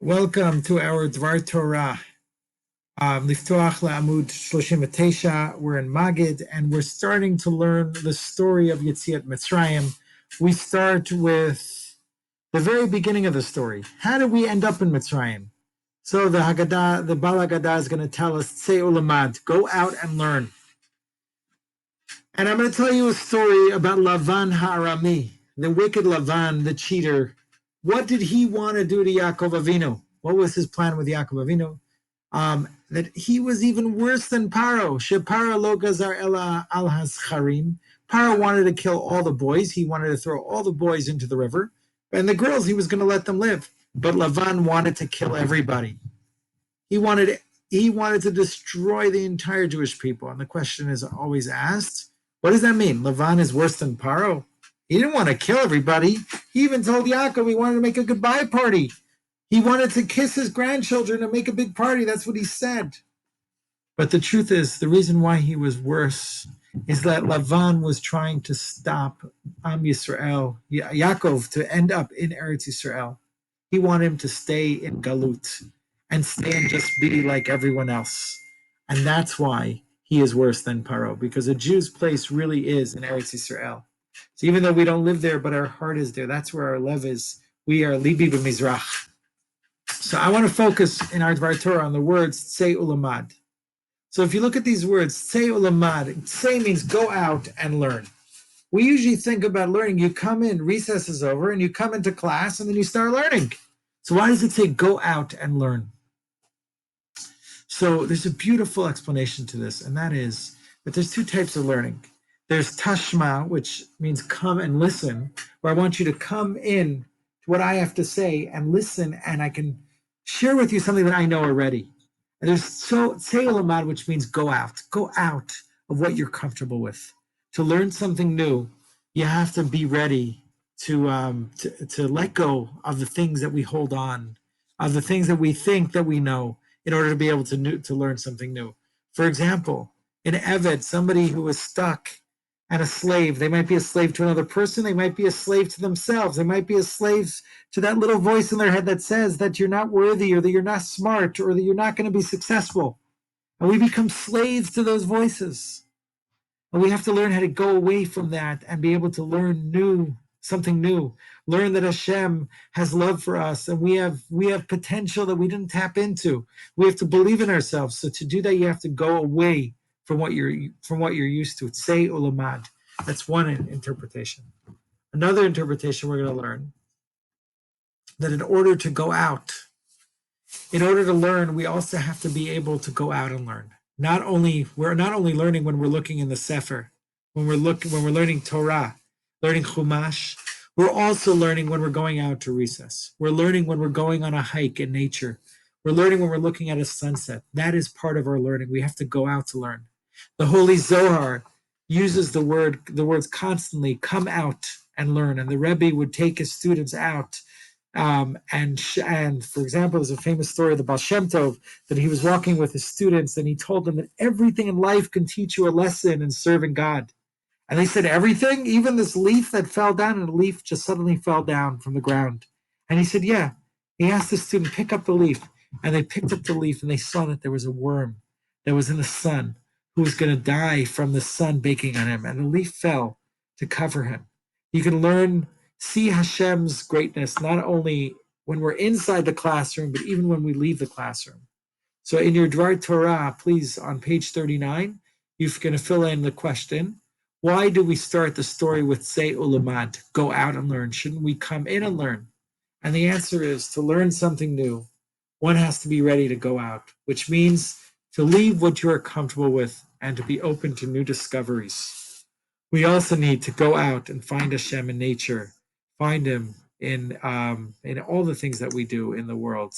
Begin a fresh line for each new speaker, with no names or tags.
Welcome to our Dvar Torah. Liftoach la'amud 39. We're in Magid, and we're starting to learn the story of Yetziat Mitzrayim. We start with the very beginning of the story. How did we end up in Mitzrayim? So the Haggadah, the Bal Haggadah is going to tell us, Tzei ulamad, go out and learn. And I'm going to tell you a story about Lavan Ha'arami, the wicked Lavan, the cheater. What did he want to do to Yaakov Avinu? What was his plan with Yaakov Avinu? That he was even worse than Paro. Sheparo lo gazar ela al hascharim. Paro wanted to kill all the boys. He wanted to throw all the boys into the river. And the girls, he was going to let them live. But Lavan wanted to kill everybody. He wanted to destroy the entire Jewish people. And the question is always asked, what does that mean? Lavan is worse than Paro? He didn't want to kill everybody. He even told Yaakov he wanted to make a goodbye party. He wanted to kiss his grandchildren and make a big party. That's what he said. But the truth is, the reason why he was worse is that Lavan was trying to stop Am Yisrael, Yaakov, to end up in Eretz Yisrael. He wanted him to stay in Galut and stay and just be like everyone else. And that's why he is worse than Paro, because a Jew's place really is in Eretz Yisrael. So even though we don't live there, but our heart is there, that's where our love is. We are Libi b'Mizrach. So I want to focus in our Dvar Torah on the words Tzei ulamad. So if you look at these words, Tzei ulamad, Tzei means go out and learn. We usually think about learning. You come in, recess is over, and you come into class, and then you start learning. So why does it say go out and learn? So there's a beautiful explanation to this, and that is that there's two types of learning. There's tashma, which means come and listen, where I want you to come in to what I have to say and listen, and I can share with you something that I know already. And there's Tzei ulamad, which means go out of what you're comfortable with. To learn something new, you have to be ready to let go of the things that we hold on, of the things that we think that we know, in order to be able to learn something new. For example, in Eved, somebody who is stuck and a slave, they might be a slave to another person, they might be a slave to themselves, they might be a slave to that little voice in their head that says that you're not worthy, or that you're not smart, or that you're not going to be successful. And we become slaves to those voices. And we have to learn how to go away from that and be able to learn something new. Learn that Hashem has love for us, and we have potential that we didn't tap into. We have to believe in ourselves. So to do that, you have to go away from what you're used to. Tzei ulamad. That's one interpretation. Another interpretation we're going to learn that in order to go out, in order to learn, we also have to be able to go out and learn. We're not only learning when we're looking in the Sefer, when we're learning Torah, learning Chumash, we're also learning when we're going out to recess. We're learning when we're going on a hike in nature. We're learning when we're looking at a sunset. That is part of our learning. We have to go out to learn. The Holy Zohar uses the words constantly, come out and learn. And the Rebbe would take his students out. And for example, there's a famous story of the Baal Shem Tov, that he was walking with his students and he told them that everything in life can teach you a lesson in serving God. And they said, everything? Even this leaf that fell down, and a leaf just suddenly fell down from the ground. And he said, yeah. He asked the student, pick up the leaf. And they picked up the leaf and they saw that there was a worm that was in the sun who was going to die from the sun baking on him. And the leaf fell to cover him. You can see Hashem's greatness, not only when we're inside the classroom, but even when we leave the classroom. So in your Dvar Torah, please, on page 39, you're going to fill in the question, why do we start the story with Tzei ulamad, go out and learn? Shouldn't we come in and learn? And the answer is, to learn something new, one has to be ready to go out, which means to leave what you are comfortable with and to be open to new discoveries. We also need to go out and find Hashem in nature, find him in all the things that we do in the world.